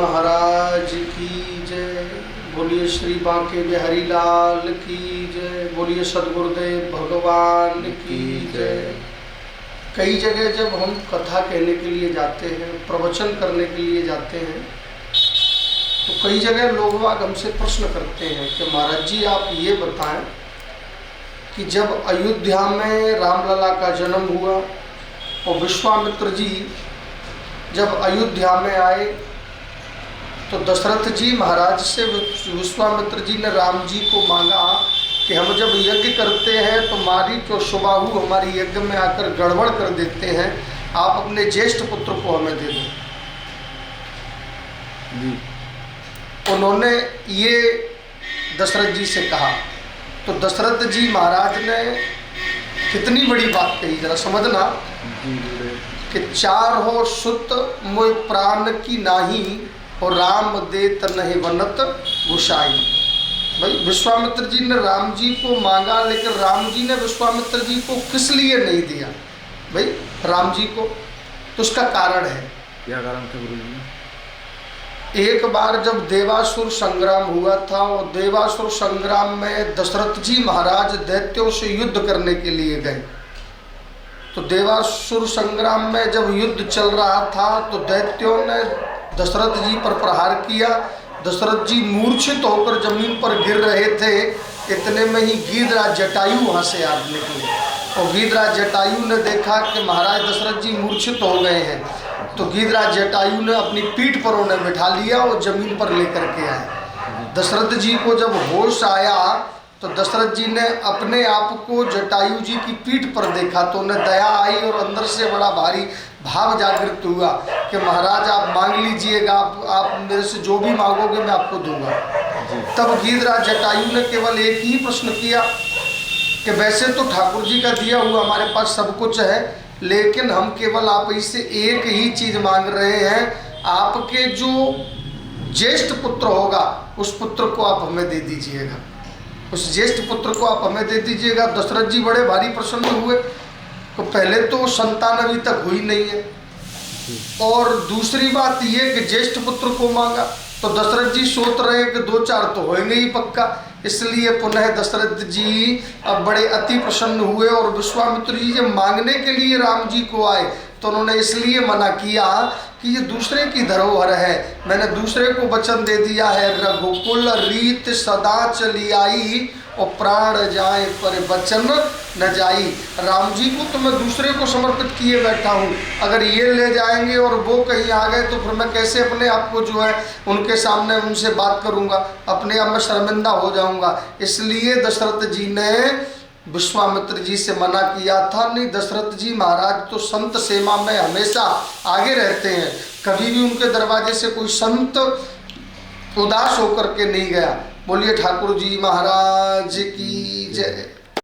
महाराज की जय। बोलिए श्री बांके बिहारी लाल की जय। बोलिए सदगुरुदेव भगवान की जय। कई जगह जब हम कथा कहने के लिए जाते हैं, प्रवचन करने के लिए जाते हैं, तो कई जगह लोग बाग हमसे प्रश्न करते हैं कि महाराज जी आप ये बताएं कि जब अयोध्या में रामलला का जन्म हुआ और विश्वामित्र जी जब अयोध्या में आए तो दशरथ जी महाराज से विश्वामित्र जी ने राम जी को मांगा कि हम जब यज्ञ करते हैं तो मारीच और सुबाहु हमारी यज्ञ में आकर गड़बड़ कर देते हैं, आप अपने ज्येष्ठ पुत्र को हमें दे दो। उन्होंने ये दशरथ जी से कहा तो दशरथ जी महाराज ने कितनी बड़ी बात कही, जरा समझना कि चार हो सुत मोय प्राण की नाही और राम दे तनहि वनत गुसाई। भाई विश्वामित्र जी ने राम जी को मांगा, लेकिन राम जी ने विश्वामित्र जी को किस लिए नहीं दिया भाई राम जी को? तो उसका कारण है। क्या कारण था गुरु जी? एक बार जब देवासुर संग्राम हुआ था और देवासुर संग्राम में दशरथ जी महाराज दैत्यों से युद्ध करने के लिए गए, तो देवासुर संग्राम में जब युद्ध चल रहा था तो दैत्यों ने दशरथ जी पर प्रहार किया। दशरथ जी मूर्छित होकर जमीन पर गिर रहे थे, इतने में ही गीधराज जटायु वहाँ से आ निकले और गीधराज जटायु ने देखा कि महाराज दशरथ जी मूर्छित हो गए हैं, तो गीधराज जटायु ने अपनी पीठ पर उन्हें बिठा लिया और जमीन पर लेकर के आए। दशरथ जी को जब होश आया तो दशरथ जी ने अपने आप को जटायु जी की पीठ पर देखा तो उन्हें दया आई और अंदर से बड़ा भारी भाव जागृत हुआ कि महाराज आप मांग लीजिएगा, आप मेरे से जो भी मांगोगे मैं आपको दूंगा। तब गीधराज जटायु ने केवल एक ही प्रश्न किया कि वैसे तो ठाकुर जी का दिया हुआ हमारे पास सब कुछ है, लेकिन हम केवल आप इससे एक ही चीज मांग रहे हैं, आपके जो ज्येष्ठ पुत्र होगा उस पुत्र को आप हमें दे दीजिएगा, उस ज्येष्ठ पुत्र को आप हमें दे दीजिएगा। दशरथ जी बड़े भारी प्रसन्न हुए। तो पहले तो संतान अभी तक हुई नहीं है और दूसरी बात ये कि ज्येष्ठ पुत्र को मांगा, तो दशरथ जी सोच रहे हैं कि दो चार तो होंगे ही पक्का, इसलिए पुनः दशरथ जी अब बड़े अति प्रसन्न हुए और विश्वामित्र जी जब मांगने के लिए राम जी को आए तो उन्होंने इसलिए मना किया कि ये दूसरे की धरोहर है, मैंने दूसरे को वचन दे दिया है, रघुकुल रीत सदा चली आई और प्राण जाए पर वचन न जाई। राम जी को तो मैं दूसरे को समर्पित किए बैठा हूँ, अगर ये ले जाएंगे और वो कहीं आ गए तो फिर मैं कैसे अपने आप को जो है उनके सामने उनसे बात करूँगा, अपने आप में शर्मिंदा हो जाऊँगा। इसलिए दशरथ जी ने विश्वामित्र जी से मना किया था। नहीं, दशरथ जी महाराज तो संत सेवा में हमेशा आगे रहते हैं, कभी भी उनके दरवाजे से कोई संत उदास होकर के नहीं गया। बोलिए ठाकुर जी महाराज की जय।